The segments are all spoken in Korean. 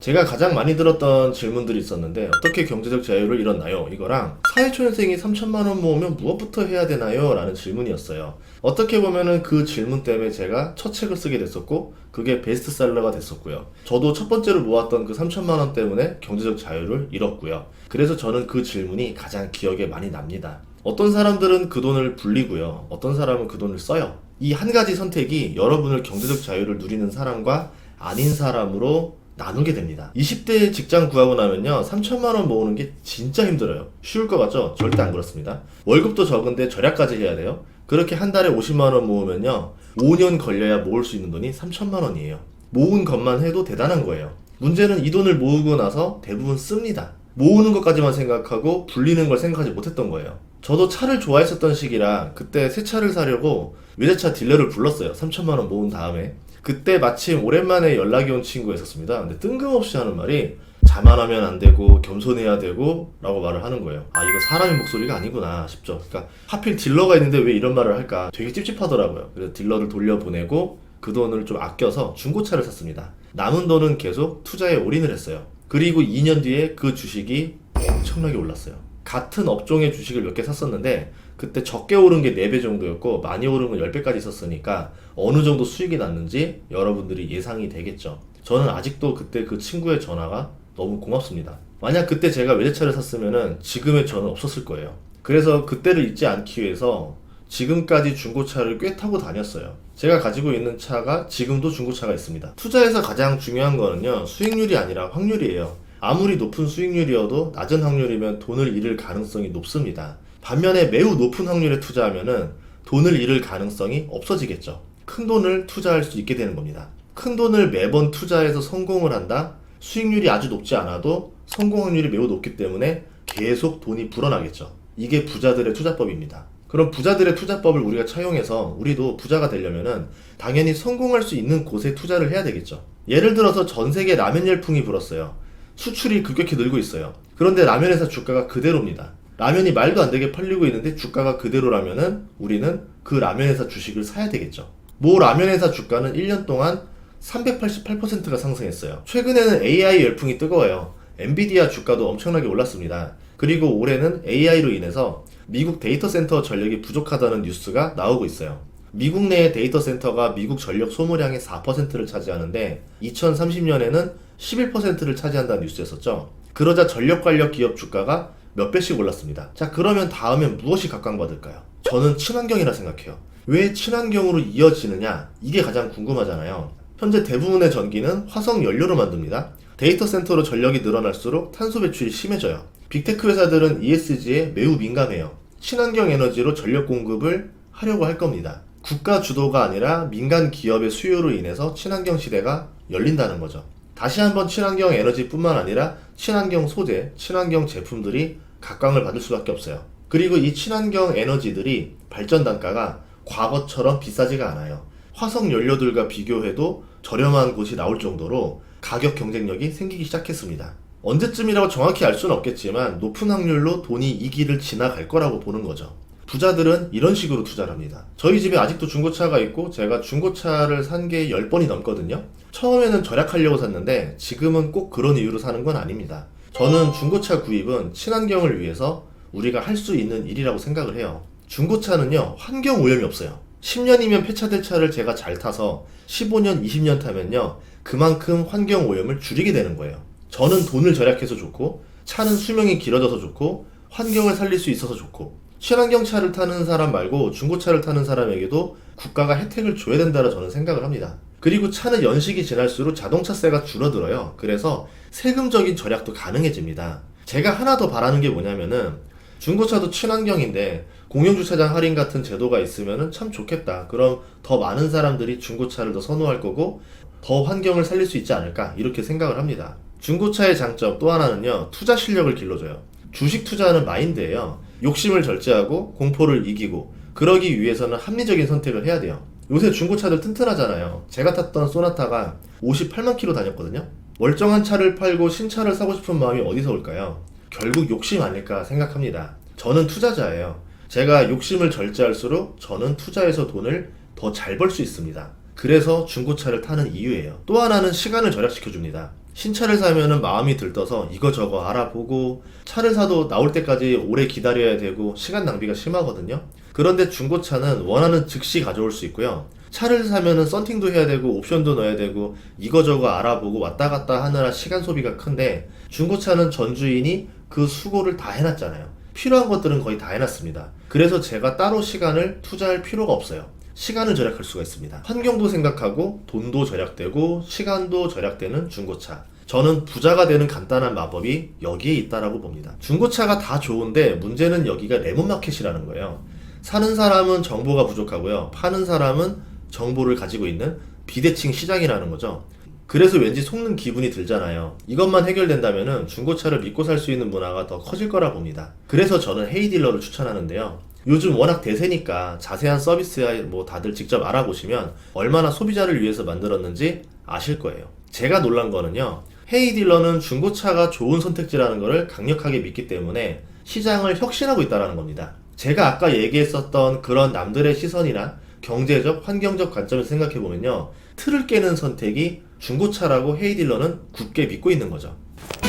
제가 가장 많이 들었던 질문들이 있었는데 어떻게 경제적 자유를 이뤘나요? 이거랑 사회초년생이 3천만 원 모으면 무엇부터 해야 되나요? 라는 질문이었어요. 어떻게 보면은 그 질문 때문에 제가 첫 책을 쓰게 됐었고 그게 베스트셀러가 됐었고요. 저도 첫 번째로 모았던 그 3천만 원 때문에 경제적 자유를 잃었고요. 그래서 저는 그 질문이 가장 기억에 많이 납니다. 어떤 사람들은 그 돈을 불리고요. 어떤 사람은 그 돈을 써요. 이 한 가지 선택이 여러분을 경제적 자유를 누리는 사람과 아닌 사람으로 나누게 됩니다. 20대 직장 구하고 나면요 3천만 원 모으는 게 진짜 힘들어요. 쉬울 것 같죠? 절대 안 그렇습니다. 월급도 적은데 절약까지 해야 돼요. 그렇게 한 달에 50만 원 모으면요 5년 걸려야 모을 수 있는 돈이 3천만 원이에요. 모은 것만 해도 대단한 거예요. 문제는 이 돈을 모으고 나서 대부분 씁니다. 모으는 것까지만 생각하고 불리는 걸 생각하지 못했던 거예요. 저도 차를 좋아했었던 시기라 그때 새 차를 사려고 외제차 딜러를 불렀어요. 3천만 원 모은 다음에. 그때 마침 오랜만에 연락이 온 친구가 있었습니다. 근데 뜬금없이 하는 말이 자만하면 안 되고 겸손해야 되고 라고 말을 하는 거예요. 아 이거 사람의 목소리가 아니구나 싶죠. 그러니까 하필 딜러가 있는데 왜 이런 말을 할까 되게 찝찝하더라고요. 그래서 딜러를 돌려보내고 그 돈을 좀 아껴서 중고차를 샀습니다. 남은 돈은 계속 투자에 올인을 했어요. 그리고 2년 뒤에 그 주식이 엄청나게 올랐어요. 같은 업종의 주식을 몇 개 샀었는데 그때 적게 오른 게 4배 정도였고 많이 오른 건 10배까지 있었으니까 어느 정도 수익이 났는지 여러분들이 예상이 되겠죠. 저는 아직도 그때 그 친구의 전화가 너무 고맙습니다. 만약 그때 제가 외제차를 샀으면 지금의 저는 없었을 거예요. 그래서 그때를 잊지 않기 위해서 지금까지 중고차를 꽤 타고 다녔어요. 제가 가지고 있는 차가 지금도 중고차가 있습니다. 투자에서 가장 중요한 거는요 수익률이 아니라 확률이에요. 아무리 높은 수익률이어도 낮은 확률이면 돈을 잃을 가능성이 높습니다. 반면에 매우 높은 확률에 투자하면은 돈을 잃을 가능성이 없어지겠죠. 큰 돈을 투자할 수 있게 되는 겁니다. 큰 돈을 매번 투자해서 성공을 한다? 수익률이 아주 높지 않아도 성공 확률이 매우 높기 때문에 계속 돈이 불어나겠죠. 이게 부자들의 투자법입니다. 그럼 부자들의 투자법을 우리가 차용해서 우리도 부자가 되려면은 당연히 성공할 수 있는 곳에 투자를 해야 되겠죠. 예를 들어서 전 세계 라면 열풍이 불었어요. 수출이 급격히 늘고 있어요. 그런데 라면 회사 주가가 그대로입니다. 라면이 말도 안 되게 팔리고 있는데 주가가 그대로라면은 우리는 그 라면 회사 주식을 사야 되겠죠. 모 라면 회사 주가는 1년 동안 388%가 상승했어요. 최근에는 AI 열풍이 뜨거워요. 엔비디아 주가도 엄청나게 올랐습니다. 그리고 올해는 AI로 인해서 미국 데이터 센터 전력이 부족하다는 뉴스가 나오고 있어요. 미국 내의 데이터 센터가 미국 전력 소모량의 4%를 차지하는데 2030년에는 11%를 차지한다는 뉴스였었죠. 그러자 전력 관련 기업 주가가 몇 배씩 올랐습니다. 자 그러면 다음엔 무엇이 각광받을까요? 저는 친환경이라 생각해요. 왜 친환경으로 이어지느냐? 이게 가장 궁금하잖아요. 현재 대부분의 전기는 화석 연료로 만듭니다. 데이터 센터로 전력이 늘어날수록 탄소 배출이 심해져요. 빅테크 회사들은 ESG에 매우 민감해요. 친환경 에너지로 전력 공급을 하려고 할 겁니다. 국가 주도가 아니라 민간 기업의 수요로 인해서 친환경 시대가 열린다는 거죠. 다시 한번 친환경 에너지뿐만 아니라 친환경 소재, 친환경 제품들이 각광을 받을 수밖에 없어요. 그리고 이 친환경 에너지들이 발전 단가가 과거처럼 비싸지가 않아요. 화석 연료들과 비교해도 저렴한 곳이 나올 정도로 가격 경쟁력이 생기기 시작했습니다. 언제쯤이라고 정확히 알 수는 없겠지만 높은 확률로 돈이 이 길을 지나갈 거라고 보는 거죠. 부자들은 이런 식으로 투자를 합니다. 저희 집에 아직도 중고차가 있고 제가 중고차를 산 게 10번이 넘거든요. 처음에는 절약하려고 샀는데 지금은 꼭 그런 이유로 사는 건 아닙니다. 저는 중고차 구입은 친환경을 위해서 우리가 할 수 있는 일이라고 생각을 해요. 중고차는요 환경 오염이 없어요. 10년이면 폐차될 차를 제가 잘 타서 15년, 20년 타면요 그만큼 환경 오염을 줄이게 되는 거예요. 저는 돈을 절약해서 좋고 차는 수명이 길어져서 좋고 환경을 살릴 수 있어서 좋고 친환경 차를 타는 사람 말고 중고차를 타는 사람에게도 국가가 혜택을 줘야 된다고 저는 생각을 합니다. 그리고 차는 연식이 지날수록 자동차세가 줄어들어요. 그래서 세금적인 절약도 가능해집니다. 제가 하나 더 바라는 게 뭐냐면은 중고차도 친환경인데 공영주차장 할인 같은 제도가 있으면 참 좋겠다. 그럼 더 많은 사람들이 중고차를 더 선호할 거고 더 환경을 살릴 수 있지 않을까 이렇게 생각을 합니다. 중고차의 장점 또 하나는요 투자 실력을 길러줘요. 주식 투자는 마인드예요. 욕심을 절제하고 공포를 이기고 그러기 위해서는 합리적인 선택을 해야 돼요. 요새 중고차들 튼튼하잖아요. 제가 탔던 소나타가 58만 킬로 다녔거든요. 멀쩡한 차를 팔고 신차를 사고 싶은 마음이 어디서 올까요? 결국 욕심 아닐까 생각합니다. 저는 투자자예요. 제가 욕심을 절제할수록 저는 투자해서 돈을 더 잘 벌 수 있습니다. 그래서 중고차를 타는 이유예요. 또 하나는 시간을 절약시켜줍니다. 신차를 사면은 마음이 들떠서 이거저거 알아보고 차를 사도 나올 때까지 오래 기다려야 되고 시간 낭비가 심하거든요. 그런데 중고차는 원하는 즉시 가져올 수 있고요. 차를 사면은 썬팅도 해야 되고 옵션도 넣어야 되고 이거저거 알아보고 왔다 갔다 하느라 시간 소비가 큰데, 중고차는 전주인이 그 수고를 다 해놨잖아요. 필요한 것들은 거의 다 해놨습니다. 그래서 제가 따로 시간을 투자할 필요가 없어요. 시간을 절약할 수가 있습니다. 환경도 생각하고 돈도 절약되고 시간도 절약되는 중고차. 저는 부자가 되는 간단한 마법이 여기에 있다라고 봅니다. 중고차가 다 좋은데 문제는 여기가 레몬마켓이라는 거예요. 사는 사람은 정보가 부족하고요. 파는 사람은 정보를 가지고 있는 비대칭 시장이라는 거죠. 그래서 왠지 속는 기분이 들잖아요. 이것만 해결된다면 중고차를 믿고 살 수 있는 문화가 더 커질 거라 봅니다. 그래서 저는 헤이딜러를 추천하는데요. 요즘 워낙 대세니까 자세한 서비스야 뭐 다들 직접 알아보시면 얼마나 소비자를 위해서 만들었는지 아실 거예요. 제가 놀란 거는요, 헤이딜러는 중고차가 좋은 선택지라는 것을 강력하게 믿기 때문에 시장을 혁신하고 있다는 겁니다. 제가 아까 얘기했었던 그런 남들의 시선이나 경제적, 환경적 관점에서 생각해보면요, 틀을 깨는 선택이 중고차라고 헤이딜러는 굳게 믿고 있는 거죠.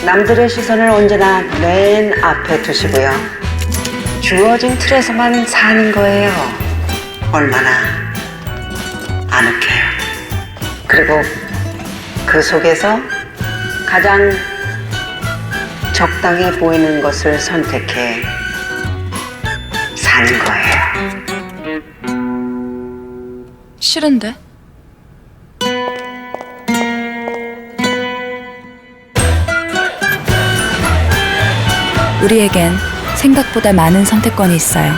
남들의 시선을 언제나 맨 앞에 두시고요. 주어진 틀에서만 사는 거예요. 얼마나 아늑해요. 그리고 그 속에서 가장 적당해 보이는 것을 선택해 사는 거예요. 싫은데? 우리에겐 생각보다 많은 선택권이 있어요.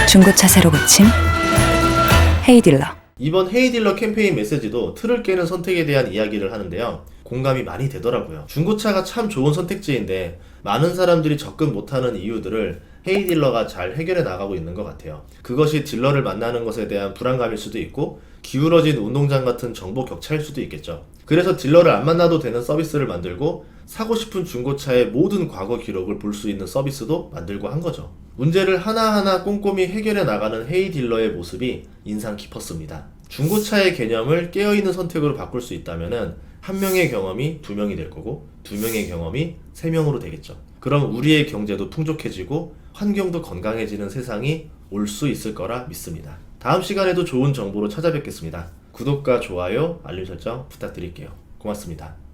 중고차 새로 고침 헤이딜러. 이번 헤이딜러 캠페인 메시지도 틀을 깨는 선택에 대한 이야기를 하는데요. 공감이 많이 되더라고요. 중고차가 참 좋은 선택지인데 많은 사람들이 접근 못하는 이유들을 헤이딜러가 잘 해결해 나가고 있는 것 같아요. 그것이 딜러를 만나는 것에 대한 불안감일 수도 있고 기울어진 운동장 같은 정보 격차일 수도 있겠죠. 그래서 딜러를 안 만나도 되는 서비스를 만들고 사고 싶은 중고차의 모든 과거 기록을 볼 수 있는 서비스도 만들고 한 거죠. 문제를 하나하나 꼼꼼히 해결해 나가는 헤이딜러의 모습이 인상 깊었습니다. 중고차의 개념을 깨어있는 선택으로 바꿀 수 있다면 한 명의 경험이 두 명이 될 거고 두 명의 경험이 세 명으로 되겠죠. 그럼 우리의 경제도 풍족해지고 환경도 건강해지는 세상이 올 수 있을 거라 믿습니다. 다음 시간에도 좋은 정보로 찾아뵙겠습니다. 구독과 좋아요, 알림 설정 부탁드릴게요. 고맙습니다.